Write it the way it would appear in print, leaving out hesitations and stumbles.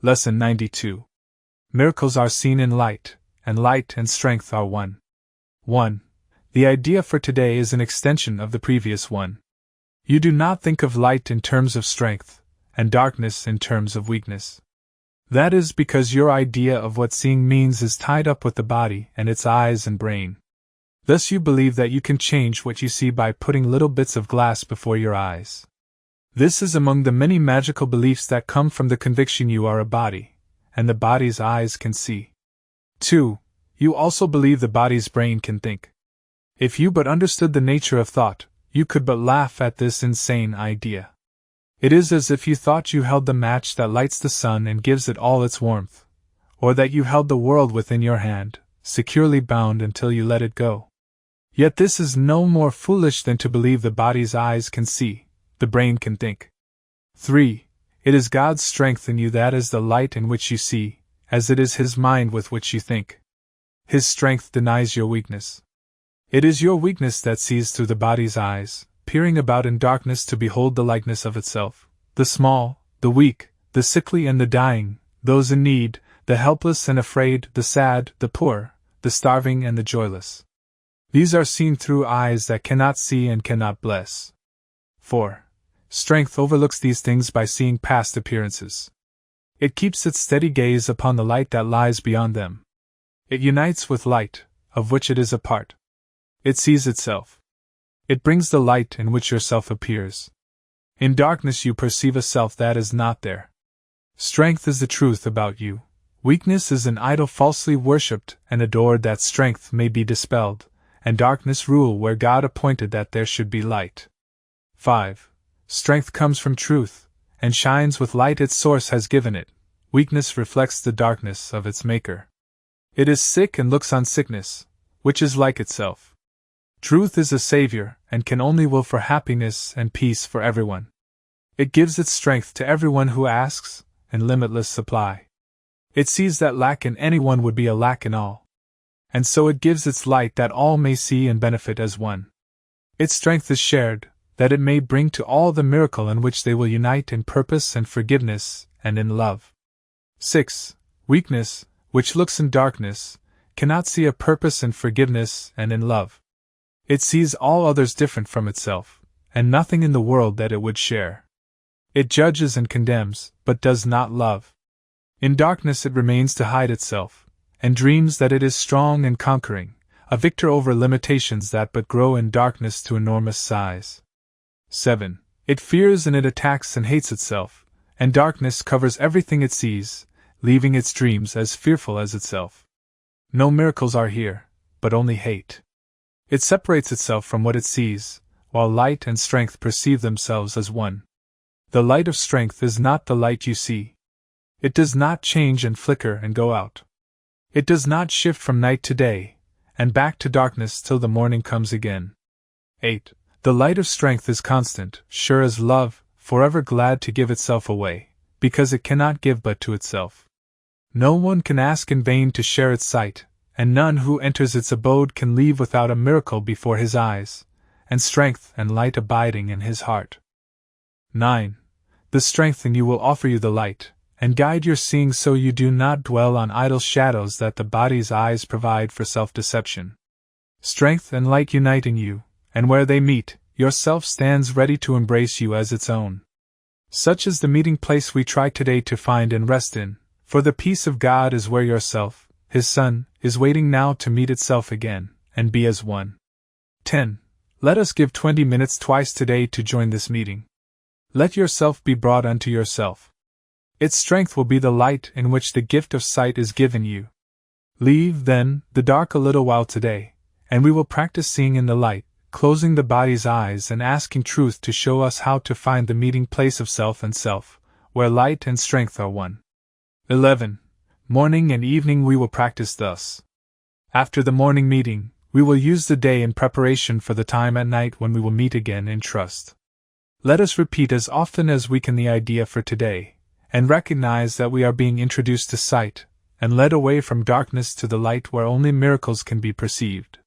Lesson 92. Miracles are seen in light, and light and strength are one. 1. The idea for today is an extension of the previous one. You do not think of light in terms of strength, and darkness in terms of weakness. That is because your idea of what seeing means is tied up with the body and its eyes and brain. Thus you believe that you can change what you see by putting little bits of glass before your eyes. This is among the many magical beliefs that come from the conviction you are a body, and the body's eyes can see. 2. You also believe the body's brain can think. If you but understood the nature of thought, you could but laugh at this insane idea. It is as if you thought you held the match that lights the sun and gives it all its warmth, or that you held the world within your hand, securely bound until you let it go. Yet this is no more foolish than to believe the body's eyes can see, the brain can think. 3. It is God's strength in you that is the light in which you see, as it is His mind with which you think. His strength denies your weakness. It is your weakness that sees through the body's eyes, peering about in darkness to behold the likeness of itself, the small, the weak, the sickly and the dying, those in need, the helpless and afraid, the sad, the poor, the starving and the joyless. These are seen through eyes that cannot see and cannot bless. 4. Strength overlooks these things by seeing past appearances. It keeps its steady gaze upon the light that lies beyond them. It unites with light, of which it is a part. It sees itself. It brings the light in which yourself appears. In darkness you perceive a self that is not there. Strength is the truth about you. Weakness is an idol falsely worshipped and adored that strength may be dispelled, and darkness rule where God appointed that there should be light. 5. Strength comes from truth, and shines with light its source has given it. Weakness reflects the darkness of its maker. It is sick and looks on sickness, which is like itself. Truth is a savior, and can only will for happiness and peace for everyone. It gives its strength to everyone who asks, and limitless supply. It sees that lack in anyone would be a lack in all. And so it gives its light that all may see and benefit as one. Its strength is shared, that it may bring to all the miracle in which they will unite in purpose and forgiveness, and in love. 6. Weakness, which looks in darkness, cannot see a purpose in forgiveness and in love. It sees all others different from itself, and nothing in the world that it would share. It judges and condemns, but does not love. In darkness it remains to hide itself, and dreams that it is strong and conquering, a victor over limitations that but grow in darkness to enormous size. 7. It fears and it attacks and hates itself, and darkness covers everything it sees, leaving its dreams as fearful as itself. No miracles are here, but only hate. It separates itself from what it sees, while light and strength perceive themselves as one. The light of strength is not the light you see. It does not change and flicker and go out. It does not shift from night to day, and back to darkness till the morning comes again. 8. The light of strength is constant, sure as love, forever glad to give itself away, because it cannot give but to itself. No one can ask in vain to share its sight, and none who enters its abode can leave without a miracle before his eyes, and strength and light abiding in his heart. 9. The strength in you will offer you the light, and guide your seeing so you do not dwell on idle shadows that the body's eyes provide for self-deception. Strength and light unite in you, and where they meet, your self stands ready to embrace you as its own. Such is the meeting place we try today to find and rest in, for the peace of God is where yourself, His Son, is waiting now to meet itself again, and be as one. 10. Let us give 20 minutes twice today to join this meeting. Let yourself be brought unto yourself. Its strength will be the light in which the gift of sight is given you. Leave, then, the dark a little while today, and we will practice seeing in the light, closing the body's eyes and asking truth to show us how to find the meeting place of self and self, where light and strength are one. 11. Morning and evening we will practice thus. After the morning meeting, we will use the day in preparation for the time at night when we will meet again in trust. Let us repeat as often as we can the idea for today, and recognize that we are being introduced to sight, and led away from darkness to the light where only miracles can be perceived.